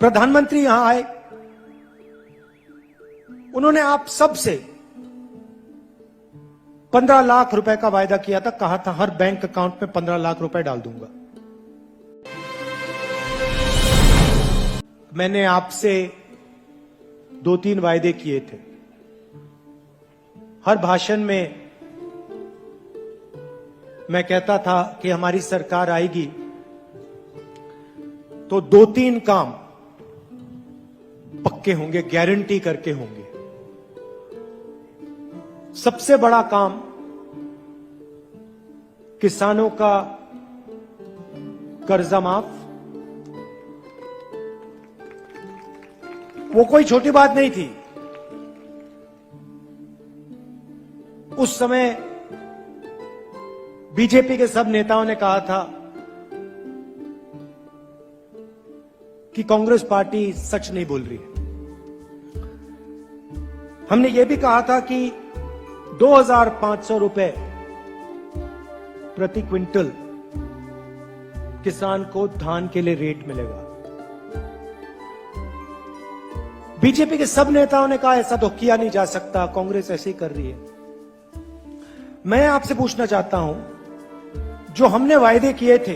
प्रधानमंत्री यहां आए, उन्होंने आप सबसे 15 लाख रुपए का वायदा किया था, कहा था हर बैंक अकाउंट में 15 लाख रुपए डाल दूंगा। मैंने आपसे 2-3 वायदे किए थे। हर भाषण में मैं कहता था कि हमारी सरकार आएगी तो 2-3 काम पक्के होंगे, गारंटी करके होंगे। सबसे बड़ा काम किसानों का कर्जा माफ। वो कोई छोटी बात नहीं थी। उस समय बीजेपी के सब नेताओं ने कहा था कि कांग्रेस पार्टी सच नहीं बोल रही है। हमने यह भी कहा था कि 2500 रुपए प्रति क्विंटल किसान को धान के लिए रेट मिलेगा। बीजेपी के सब नेताओं ने कहा ऐसा तो किया नहीं जा सकता, कांग्रेस ऐसे ही कर रही है। मैं आपसे पूछना चाहता हूं, जो हमने वायदे किए थे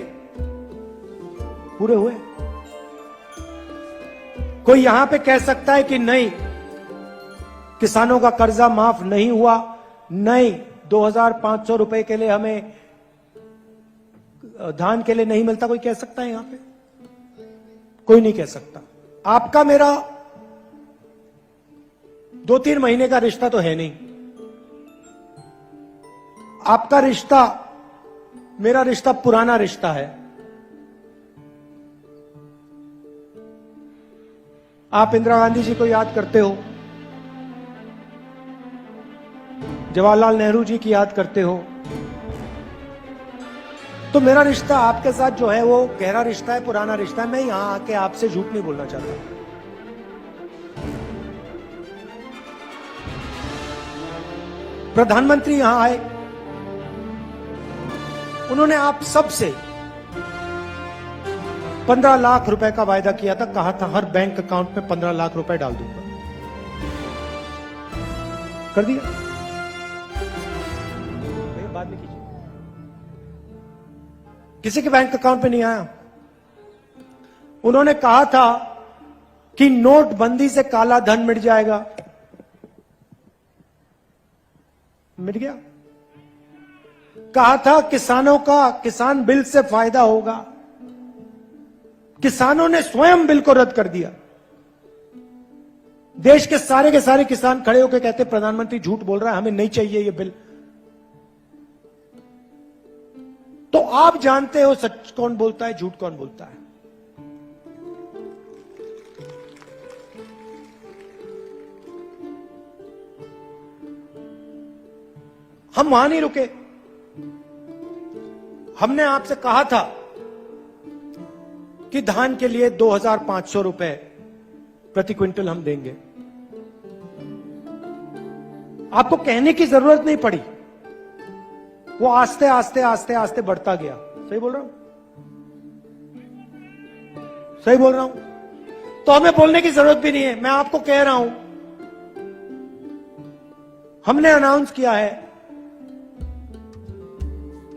पूरे हुए? कोई यहां पे कह सकता है कि नहीं, किसानों का कर्जा माफ नहीं हुआ, नहीं 2500 रुपए के लिए हमें धान के लिए नहीं मिलता? कोई कह सकता है यहां पे? कोई नहीं कह सकता। आपका मेरा 2-3 महीने का रिश्ता तो है नहीं। आपका रिश्ता, मेरा रिश्ता पुराना रिश्ता है। आप इंदिरा गांधी जी को याद करते हो, जवाहरलाल नेहरू जी की याद करते हो, तो मेरा रिश्ता आपके साथ जो है वो गहरा रिश्ता है, पुराना रिश्ता है। मैं यहां आके आपसे झूठ नहीं बोलना चाहता। प्रधानमंत्री यहां आए, उन्होंने आप सबसे 15 लाख रुपए का वायदा किया था, कहा था हर बैंक अकाउंट में 15 लाख रुपए डाल दूंगा। कर दिया? बाद में कीजिए। किसी के बैंक अकाउंट में नहीं आया। उन्होंने कहा था कि नोटबंदी से काला धन मिट जाएगा, मिट गया। कहा था किसानों का किसान बिल से फायदा होगा, किसानों ने स्वयं बिल को रद्द कर दिया। देश के सारे किसान खड़े होकर कहते प्रधानमंत्री झूठ बोल रहा है, हमें नहीं चाहिए ये बिल। तो आप जानते हो सच कौन बोलता है, झूठ कौन बोलता है। हम वहां नहीं रुके। हमने आपसे कहा था कि धान के लिए 2500 रुपए प्रति क्विंटल हम देंगे। आपको कहने की जरूरत नहीं पड़ी, वो आस्ते आस्ते आस्ते आस्ते बढ़ता गया। सही बोल रहा हूं? सही बोल रहा हूं? तो हमें बोलने की जरूरत भी नहीं है। मैं आपको कह रहा हूं, हमने अनाउंस किया है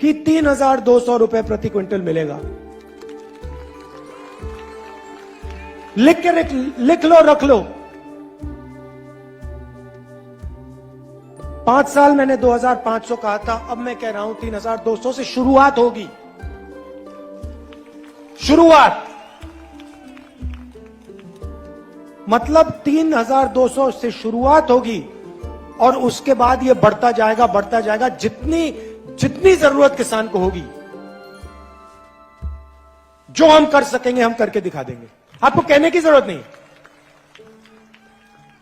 कि 3200 रुपए प्रति क्विंटल मिलेगा। लिख लो, रख लो। 5 साल मैंने 2500 कहा था, अब मैं कह रहा हूं 3200 से शुरुआत होगी। शुरुआत मतलब 3200 से शुरुआत होगी और उसके बाद यह बढ़ता जाएगा, बढ़ता जाएगा। जितनी जरूरत किसान को होगी, जो हम कर सकेंगे हम करके दिखा देंगे। आपको कहने की जरूरत नहीं,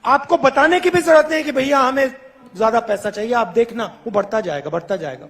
आपको बताने की भी जरूरत नहीं कि भैया हमें ज्यादा पैसा चाहिए। आप देखना, वो बढ़ता जाएगा, बढ़ता जाएगा।